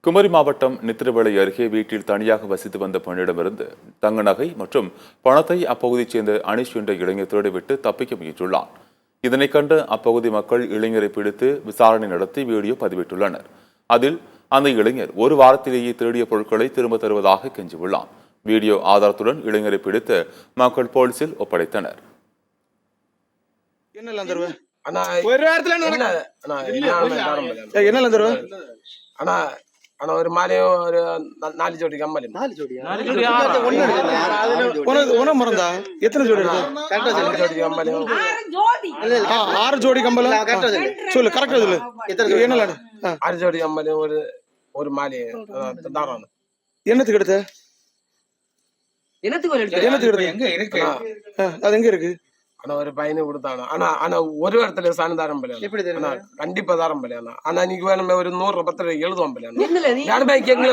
குமரி மாவட்டம் நித்திரவேளை அருகே வீட்டில் தனியாக வசித்து வந்த பெண்ணிடமிருந்து தங்க நகை மற்றும் பணத்தை அப்பகுதியைச் சேர்ந்த அனிஷ் என்ற இளைஞர் திருடிவிட்டு தப்பிக்க முயன்றுள்ளார். இதனை கண்டு அப்பகுதி மக்கள் இளைஞரை பிடித்து விசாரணை நடத்தி வீடியோ பதிவிட்டுள்ளனர். அதில் அந்த இளைஞர் ஒரு வாரத்திலேயே திருடிய பொருட்களை திரும்ப தருவதாக கெஞ்சியுள்ளார். வீடியோ ஆதாரத்துடன் இளைஞரை பிடித்து மக்கள் போலீசில் ஒப்படைத்தனர். ஆனா ஒரு மாலையும் ஒரு 4 ஜோடி கம்மலும் 4 மறந்தா எத்தனை ஜோடி ஜோடி கம்மலும் 6 ஜோடி கம்பலும் சொல்லு கரெக்டா சொல்லு என்ன 6 ஜோடி கம்மலும் ஒரு மாலையும் தாராளம். என்னத்துக்கு எடுத்த எங்க இருக்கு அது எங்க இருக்கு? ஆனா ஒரு பையனை கொடுத்தானா ஆனா ஒரு இடத்துல சாணி தாரம் பலையா கண்டிப்பா தாரம் பலையா ஆனா நீங்க வேணுமே ஒரு 100 ரூபாய் எழுதுவோம் பலையா யாருமே கேட்கல.